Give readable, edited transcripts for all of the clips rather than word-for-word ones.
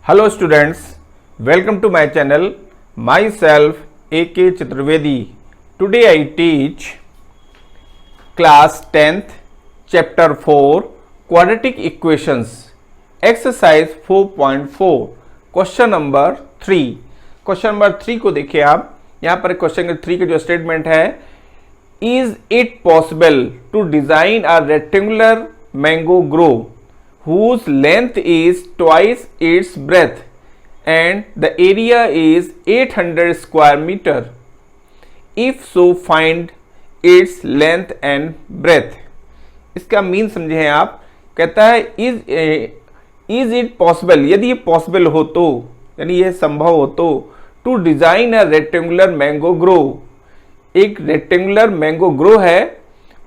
Hello students, welcome to my channel. Myself A.K. Chaturvedi. Today I teach class 10th chapter 4 quadratic equations exercise 4.4 question number 3. Question number 3 को देखिए आप, यहाँ पर question number 3 का जो statement है, is it possible to design a rectangular mango grove whose length is twice its breadth and the area is 800 square meter. If so, find its length and breadth. इसका mean समझे हैं आप, कहता है is it possible, यदि ये possible हो तो, यानी ये संभव हो तो, to design a rectangular mango grove, एक रेक्टेंगुलर मैंगो ग्रो है,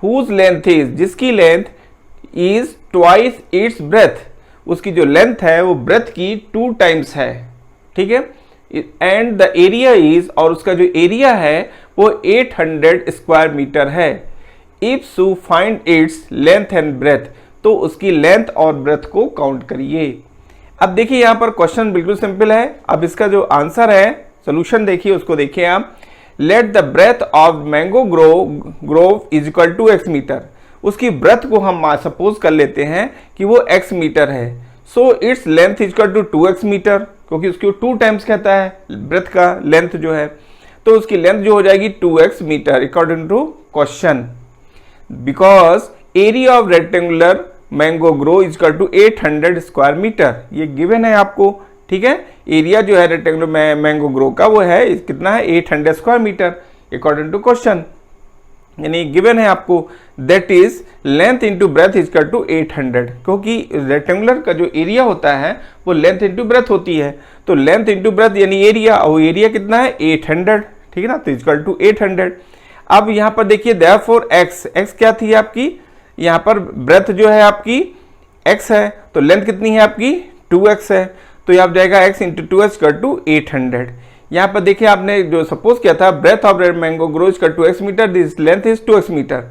हुज लेंथ इज, जिसकी length is twice its breadth, उसकी जो लेंथ है वो ब्रेथ की 2 टाइम्स है, ठीक है, एंड द एरिया इज, और उसका जो एरिया है वो 800 स्क्वायर मीटर है. If so find its length and breadth, तो उसकी लेंथ और ब्रेथ को काउंट करिए. अब देखिए यहाँ पर क्वेश्चन बिल्कुल सिंपल है. अब इसका जो आंसर है, सोल्यूशन देखिए, उसको देखिए आप. Let the breadth of mango grove is equal to x metre, उसकी ब्रेथ को हम सपोज कर लेते हैं कि वो x मीटर है. So its length is equal to 2x metre, क्योंकि उसको 2 टाइम्स कहता है ब्रेथ का लेंथ जो है, तो उसकी लेंथ जो हो जाएगी 2x metre according to question. Because area of rectangular mango grove is equal to 800 square metre, ये गिवन है आपको, ठीक है. एरिया जो है रेक्टेंगुलर मैंगो ग्रो का वो है कितना है, 800 square metre according to question, यानी गिवन है आपको. That is length into breadth is equal to 800, क्योंकि रेक्टेंगुलर का जो एरिया होता है वो लेंथ इंटू ब्रेथ होती है, तो लेंथ इंटू ब्रेथ यानी एरिया, और एरिया कितना है 800, ठीक है ना, तो इज इक्वल टू 800. अब यहाँ पर देखिए देयरफॉर x क्या थी आपकी, यहाँ पर ब्रेथ जो है आपकी x है, तो लेंथ कितनी है आपकी 2x है, तो यहाँ जाएगा x into 2x equal to 800. यहाँ पर देखिए आपने जो सपोज किया था, breadth of red mango grove is to x metre, this length is 2x metre.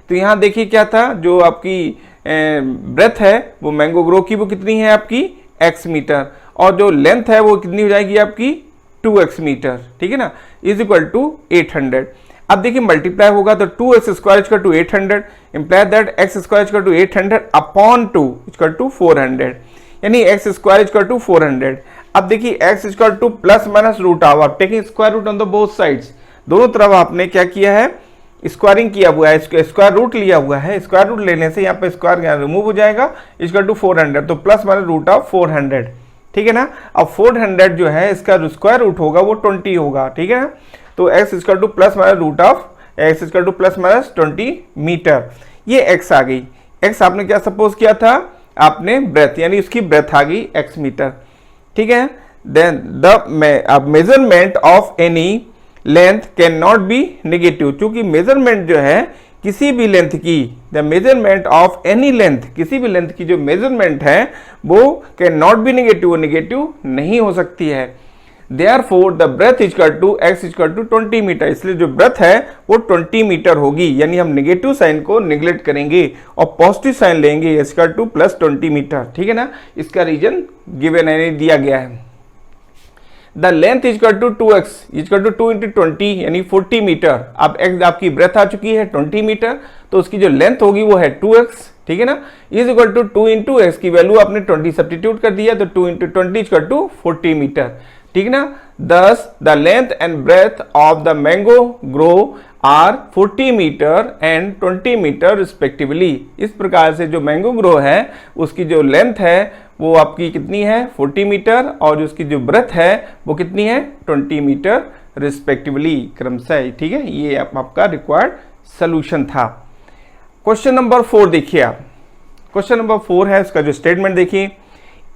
तो यहाँ देखिए क्या था, जो आपकी ब्रेथ है वो मैंगो ग्रो की वो कितनी है आपकी x मीटर, और जो लेंथ है वो कितनी हो जाएगी आपकी 2x मीटर, ठीक है ना, इज इक्वल टू 800. अब देखिए मल्टीप्लाई होगा तो 2x square equal to 800 imply that x square equal to 800 upon 2 equal to 400, यानी x स्क्वायर इक्वल टू 400. अब देखिए x equal to plus minus root of taking square root on the both sides, दोनों तरफ आपने क्या किया है, squaring किया हुआ है, स्क्वायर रूट लिया हुआ है. स्क्वायर रूट लेने से यहाँ पे स्क्वायर रिमूव हो जाएगा, इक्वल टू 400, तो प्लस माइनस रूट ऑफ 400, ठीक है ना. अब 400 जो है इसका स्क्वायर रूट होगा वो 20 होगा, ठीक है ना, तो x equal to plus minus root of x equal to plus minus 20 metre. ये x आ गई. x आपने क्या सपोज किया था, आपने ब्रेथ, यानी उसकी ब्रेथ आ गई x मीटर, ठीक है. Then the measurement of any length can not be negative, क्योंकि मेजरमेंट जो है किसी भी लेंथ की, the measurement of any length, किसी भी लेंथ की जो मेजरमेंट है वो कैन नॉट बी नेगेटिव, वो नेगेटिव नहीं हो सकती है. Therefore the breadth equal to x equal to 20 metre, इसलिए जो ब्रेथ है वो 20 मीटर होगी, यानी हम नेगेटिव साइन को निगलेक्ट करेंगे और पॉजिटिव साइन लेंगे, इक्वल टू प्लस 20 मीटर, ठीक है ना. इसका रीजन गिवन है, दिया गया है. The length equal to 2x equal to 2 into 20 यानी 40 मीटर. अब x आपकी ब्रेथ आ चुकी है 20 मीटर, तो उसकी जो लेंथ होगी वो है 2x, ठीक है ना, is equal to 2 into x की वैल्यू आपने 20 सब्स्टिट्यूट कर दिया, तो 2 इंटू 20 इक्वल टू 40 मीटर, ठीक है ना. Thus the length and breadth of the mango grove are 40 metre and 20 metre respectively. इस प्रकार से जो मैंगो ग्रो है उसकी जो लेंथ है वो आपकी कितनी है 40 मीटर, और उसकी जो ब्रेथ है वो कितनी है 20 मीटर रिस्पेक्टिवली, क्रमशः, ठीक है. ये आपका रिक्वायर्ड सोल्यूशन था. क्वेश्चन नंबर 4 देखिए आप. क्वेश्चन नंबर 4 है, उसका जो स्टेटमेंट देखिए,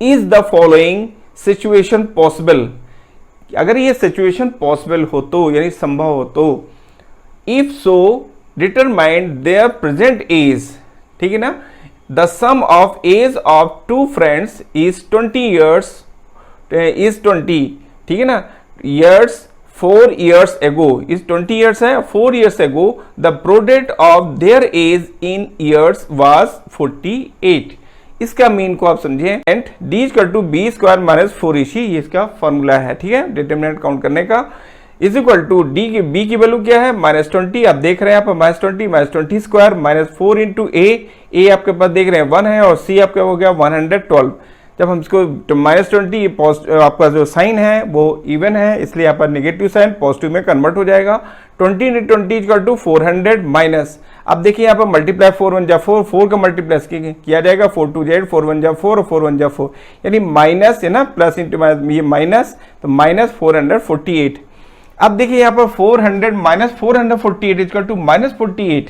is the following situation possible, अगर ये सिचुएशन पॉसिबल हो तो, यानी संभव हो तो, if so determine their present age, ठीक है ना. The sum of age of 2 friends is 20 years, is 20, ठीक है ना, years 4 years ago is 20 years है, 4 years ago the product of their age in years was 48, इसका मीन को आप समझें, and D equal to B square minus 4ac, ये इसका फॉर्मूला है, ठीक है, डिटरमिनेंट काउंट करने का, इज इक्वल टू डी की बी की वैल्यू क्या है -20, आप देख रहे हैं यहाँ पर -20 स्क्वायर -4 इंटू ए आपके पास देख रहे हैं 1 है और सी आपका हो गया 112। जब हम इसको -20 आपका जो साइन है वो इवन है, इसलिए यहाँ पर नेगेटिव साइन पॉजिटिव में कन्वर्ट हो जाएगा। 20 इंटू 20 इक्वल टू 400 माइनस, अब देखिए यहाँ पर मल्टीप्लाई 4 1 जा 4, 4 का मल्टीप्लाई किया जाएगा 4 2 8, 4 1 जा 4 और 4 1 जा 4, यानी माइनस है ना, प्लस इंटू माइनस, ये माइनस, तो -448। अब देखिए यहाँ पर 400 माइनस 448 इक्वल टू -48,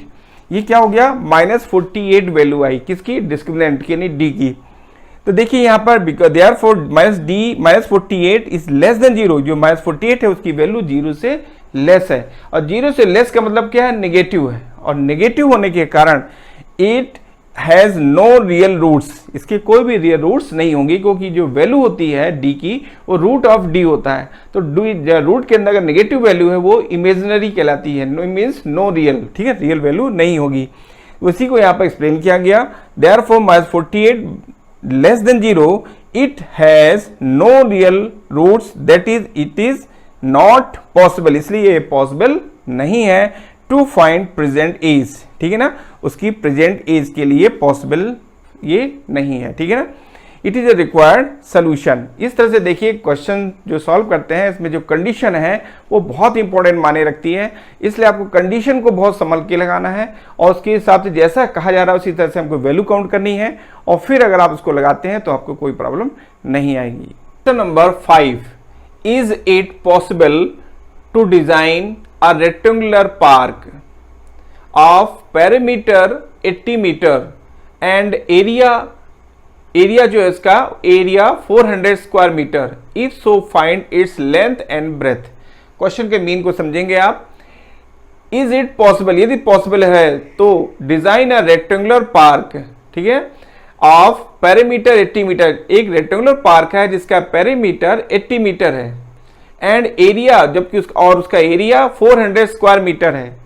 ये क्या हो गया -48 वैल्यू आई किसकी, डिस्क्रिमिनेंट की यानी डी की। तो देखिए यहाँ पर देयरफॉर -48 इज लेस देन 0, जो -48 है उसकी वैल्यू 0 से लेस है, और 0 से लेस का मतलब क्या है, नेगेटिव है, और नेगेटिव होने के कारण it has no real roots, इसके कोई भी रियल रूट्स नहीं होंगी, क्योंकि जो वैल्यू होती है डी की वो रूट ऑफ डी होता है। तो रूट के अंदर अगर नेगेटिव वैल्यू है वो इमेजिनरी कहलाती है, मीन्स नो रियल, ठीक है, रियल वैल्यू नहीं होगी। उसी को यहाँ पर एक्सप्लेन किया गया, therefore -48 less than 0 it has no real roots, that is it is not possible, इसलिए ये पॉसिबल नहीं है टू फाइंड प्रेजेंट एज, ठीक है ना, उसकी प्रेजेंट एज के लिए पॉसिबल ये नहीं है, ठीक है ना। It is a required solution. इस तरह से देखिए क्वेश्चन जो सॉल्व करते हैं इसमें जो कंडीशन है वो बहुत इंपॉर्टेंट माने रखती है, इसलिए आपको कंडीशन को बहुत संभल के लगाना है और उसके हिसाब से जैसा कहा जा रहा है उसी तरह से हमको वैल्यू काउंट करनी है, और फिर अगर आप उसको लगाते हैं तो आपको कोई प्रॉब्लम नहीं आएगी। Question number 5, is it possible to design a rectangular park of perimeter 80 metre and area जो है इसका area 400 square metre, if so find its length and breadth. Question के मीन को समझेंगे आप। इज इट पॉसिबल, यदि पॉसिबल है तो डिजाइन अ रेक्टेंगुलर पार्क, ठीक है, ऑफ पेरीमीटर 80 मीटर, एक रेक्टेंगुलर पार्क है जिसका पेरीमीटर 80 मीटर है, एंड एरिया जबकि उसका एरिया 400 स्क्वायर मीटर है,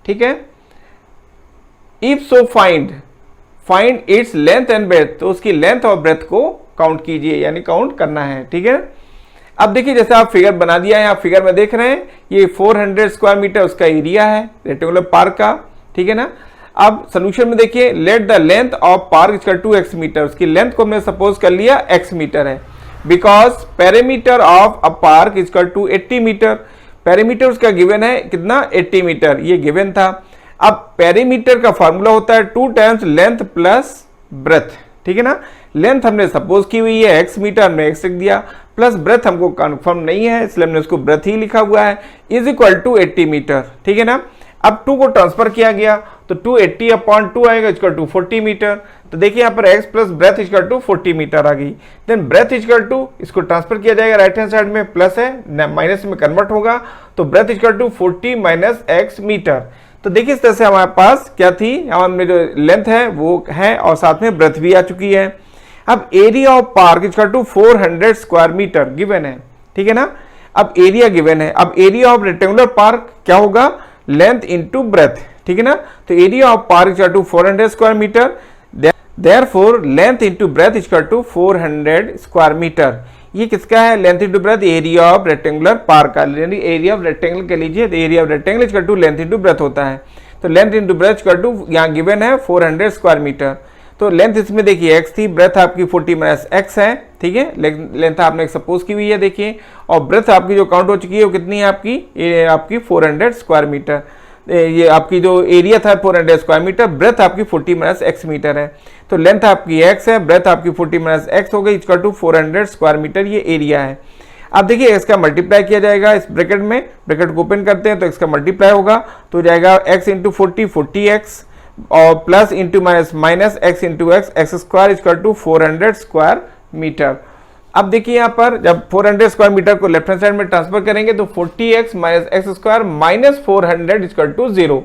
ठीक है। If so find its length and breadth, तो उसकी लेंथ और ब्रेथ को काउंट कीजिए, यानी काउंट करना है, ठीक है। अब देखिए जैसे आप फिगर बना दिया है, आप फिगर में देख रहे हैं ये 400 स्क्वायर मीटर उसका एरिया है रेक्टेंगुलर पार्क का, ठीक है ना। अब सोल्यूशन में देखिए, let the length of park equal to x metre, उसकी लेंथ को हमने सपोज कर लिया x मीटर है, because perimeter of a park equal to 80 metre, perimeter उसका गिवन है कितना 80 मीटर, ये गिवन था। अब पेरीमीटर का फार्मूला होता है 2 टाइम्स लेंथ प्लस ब्रेथ, ठीक है ना। लेंथ हमने सपोज की हुई है x मीटर, हमने x लिख दिया, प्लस ब्रेथ हमको कंफर्म नहीं है इसलिए हमने उसको ब्रेथ ही लिखा हुआ है, इज इक्वल टू 80 मीटर, ठीक है ना। अब 2 को ट्रांसफर किया गया तो 280/2 आएगा इक्वल टू 40 मीटर, तो देखिए यहाँ पर x plus breadth equal to 40 metre आ गई। देन ब्रेथ इक्वल टू, इसको ट्रांसफर किया जाएगा राइट हैंड साइड में, प्लस है माइनस में कन्वर्ट होगा, तो breadth equal to 40 minus x metre. तो देखिए इस तरह से हमारे पास क्या थी, हमारे जो लेंथ है वो है और साथ में ब्रेथ भी आ चुकी है। अब area of park equal to 400 square metre given है, ठीक है ना। अब एरिया गिवन है, अब एरिया ऑफ रेक्टेंगुलर पार्क क्या होगा, लेंथ इनटू ब्रेथ, ठीक है ना। तो area of park equal to 400 square metre, therefore length into breadth equal to 400 square metre. ये किसका है, length into breadth, area of rectangular park का, यानी एरिया ऑफ रेक्टेंगल कह लीजिए, तो area of rectangle equal to length into breadth होता है। तो length into breadth equal to यहाँ गिवन है 400 स्क्वायर मीटर। तो लेंथ इसमें देखिए x थी, ब्रेथ आपकी 40 माइनस x है, ठीक है, लेंथ आपने सपोज की हुई है देखिए, और ब्रेथ आपकी जो काउंट हो चुकी है वो कितनी है आपकी, ये आपकी 400 स्क्वायर मीटर, ये आपकी जो एरिया था 400 स्क्वायर मीटर, ब्रेथ आपकी 40 माइनस x मीटर है। तो लेंथ आपकी x है, ब्रेथ आपकी 40 माइनस x हो गई इक्वल टू 400 स्क्वायर मीटर, ये एरिया है। अब देखिए x का मल्टीप्लाई किया जाएगा इस ब्रैकेट में, ब्रैकेट को ओपन करते हैं तो x का मल्टीप्लाई होगा तो जाएगा x इंटू 40x और plus into minus x into x square equal to 400 square metre. अब देखिए यहाँ पर जब 400 स्क्वायर मीटर को लेफ्ट हैंड साइड में ट्रांसफर करेंगे तो 40x minus x square minus 400 equal to 0।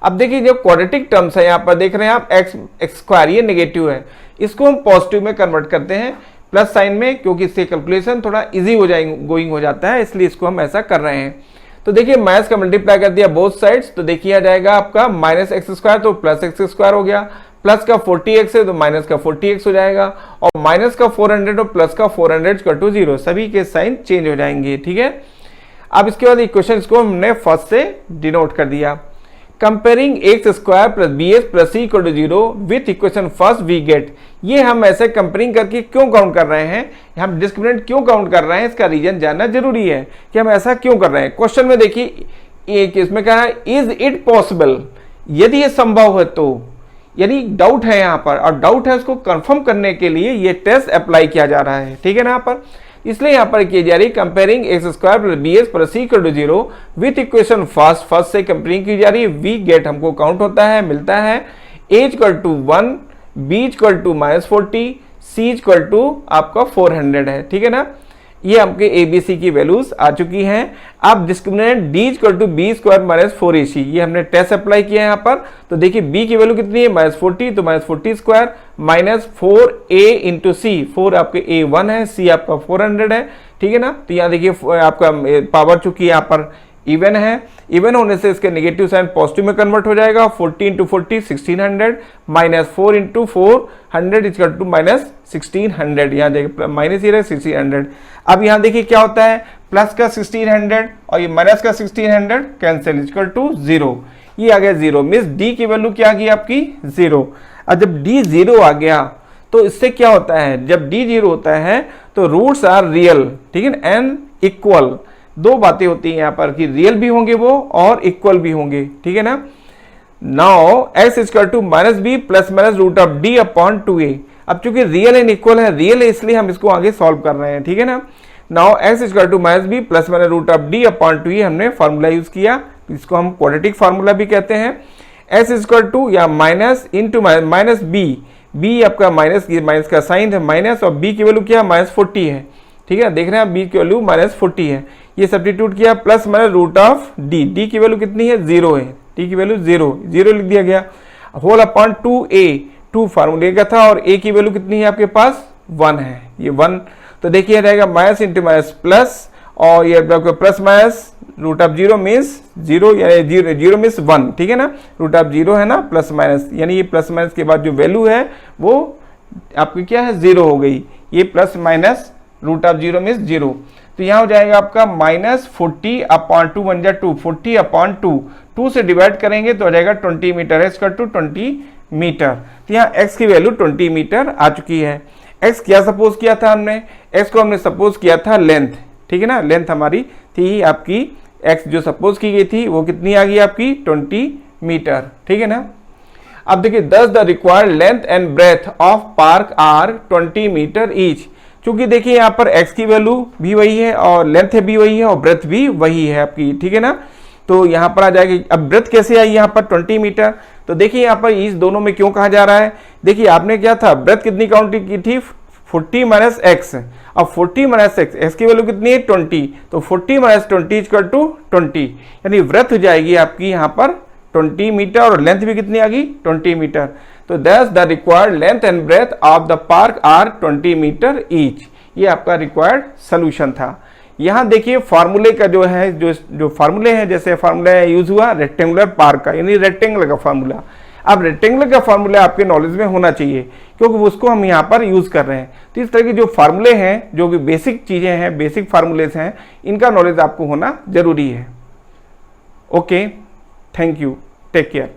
अब देखिए जो क्वाड्रेटिक टर्म्स है यहाँ पर देख रहे हैं आप x स्क्वायर, ये नेगेटिव है, इसको हम पॉजिटिव में कन्वर्ट करते हैं प्लस साइन में, क्योंकि इससे कैलकुलेशन थोड़ा इजी हो गोइंग हो जाता है, इसलिए इसको हम ऐसा कर रहे हैं। तो देखिए माइनस का मल्टीप्लाई कर दिया बोथ साइड्स, तो देखिए आ जाएगा आपका माइनस x स्क्वायर तो प्लस x स्क्वायर हो गया, प्लस का 40x है तो माइनस का 40x हो जाएगा, और माइनस का 400 और प्लस का 400 इक्वल टू 0, सभी के साइन चेंज हो जाएंगे। ठीक है, अब इसके बाद इक्वेशन को हमने फर्स्ट से डिनोट कर दिया। Comparing X square plus B S plus C equal to 0 with equation first we get. ये हम ऐसे कंपेयरिंग करके क्यों काउंट कर रहे हैं, हम डिस्क्रिमिनेंट क्यों काउंट कर रहे हैं, इसका रीजन जानना जरूरी है कि हम ऐसा क्यों कर रहे हैं। क्वेश्चन में देखिए एक इसमें कहा है इज इट पॉसिबल, यदि ये संभव है तो, यानी डाउट है यहाँ पर, और डाउट है उसको कंफर्म करने के लिए ये टेस्ट अप्लाई किया जा रहा है। ठीक है ना, यहाँ पर इसलिए यहाँ पर की जा रही comparing X square plus B S plus C equal to 0 with equation first से कंपेयरिंग की जा रही है। वी गेट हमको काउंट होता है, मिलता है a equal to 1, b equal to -40, c equal to आपका 400 है। ठीक है ना, ये आपके ABC की वैल्यूज आ चुकी हैं। अब discriminant d equal to B square minus 4ac, ये हमने टेस्ट अप्लाई किया है यहाँ पर। तो देखिए b की वैल्यू कितनी है -40, तो -40 स्क्वायर माइनस 4a इंटू सी, 4 आपके a1 है, c आपका 400 है। ठीक है ना, तो यहाँ देखिए आपका पावर चूंकि यहाँ पर इवन है, इवन होने से इसके नेगेटिव साइन पॉजिटिव में कन्वर्ट हो जाएगा। 40 into 40 1600 minus 4 into 400 equal to minus 1600, यहाँ देखिए माइनस ही रहे 1600। अब यहाँ देखिए क्या होता है, प्लस का 1600 और ये माइनस का 1600 कैंसिल इक्वल टू 0, ये आ गया 0, मीन्स डी की वैल्यू क्या आ गई आपकी 0। अब जब डी 0 आ गया तो इससे क्या होता है, जब डी 0 होता है तो रूट्स आर रियल। ठीक है ना, एंड इक्वल, दो बातें होती हैं यहाँ पर कि रियल भी होंगे वो और इक्वल भी होंगे। ठीक है ना, now x equal to minus B plus minus root of D upon 2a। अब चूंकि रियल एंड इक्वल है, रियल है इसलिए हम इसको आगे सॉल्व कर रहे हैं। ठीक है ना, now x equal to minus B plus minus root of D upon 2a हमने फार्मूला यूज किया, इसको हम क्वाड्रेटिक फार्मूला भी कहते हैं। s इक्वल टू या माइनस इंटू माइनस बी आपका माइनस का साइन है माइनस, और b की वैल्यू क्या है -40 है। ठीक है, देख रहे हैं b की वैल्यू -40 है, ये सब्स्टिट्यूट किया plus minus root of D की वैल्यू कितनी है 0 है, डी की वैल्यू 0 लिख दिया गया, होल अपॉन 2a, 2 फार्मूले का था और a की वैल्यू कितनी है आपके पास 1 है, ये 1। तो देखिए रहेगा माइनस इंटू माइनस प्लस, और ये plus minus root of 0 means 0, यानी 0 मीन्स 1। ठीक है ना, रूट ऑफ 0 है ना प्लस माइनस, यानी ये प्लस माइनस के बाद जो वैल्यू है वो आपकी क्या है 0 हो गई, ये plus minus root of 0 means 0। तो यहाँ हो जाएगा आपका -40 अपॉन 2 बन जाए 2, 40 अपॉन 2 से डिवाइड करेंगे तो हो जाएगा 20 मीटर, एक्स का 20 मीटर। तो यहाँ x की वैल्यू 20 मीटर आ चुकी है। x क्या सपोज किया था हमने, x को हमने सपोज किया था लेंथ। ठीक है ना, लेंथ हमारी थी आपकी, x जो सपोज की गई थी वो कितनी आ गई आपकी 20 मीटर। ठीक है ना, अब देखिए thus the required length and breadth of park are 20 meter each. क्योंकि देखिए यहाँ पर x की वैल्यू भी वही है और लेंथ भी वही है और ब्रेथ भी वही है आपकी। ठीक है ना, तो यहाँ पर आ जाएगी। अब ब्रेथ कैसे आई यहाँ पर 20 मीटर, तो देखिए यहाँ पर इस दोनों में क्यों कहा जा रहा है, देखिए आपने क्या था ब्रेथ कितनी काउंट की थी 40 माइनस एक्स, अब 40 माइनस एक्स की वैल्यू कितनी है 20, तो 40 माइनस 20 इक्वल टू 20, यानी ब्रेथ हो जाएगी आपकी यहाँ पर 20 मीटर और लेंथ भी कितनी आ गई 20 मीटर। तो that's the required length and breadth of the park are 20 meter each. ये आपका रिक्वायर्ड सोल्यूशन था। यहाँ देखिए फार्मूले का जो है जो फार्मूले हैं, जैसे फार्मूला यूज हुआ रेक्टेंगुलर पार्क का, यानी रेक्टेंगुलर का फार्मूला। अब रेक्टेंगुलर का फार्मूला आपके नॉलेज में होना चाहिए क्योंकि उसको हम यहाँ पर यूज कर रहे हैं। तो इस तरह के जो फार्मूले हैं, जो भी बेसिक चीजें हैं, बेसिक फार्मूलेस हैं, इनका नॉलेज आपको होना जरूरी है। Okay, thank you, take care.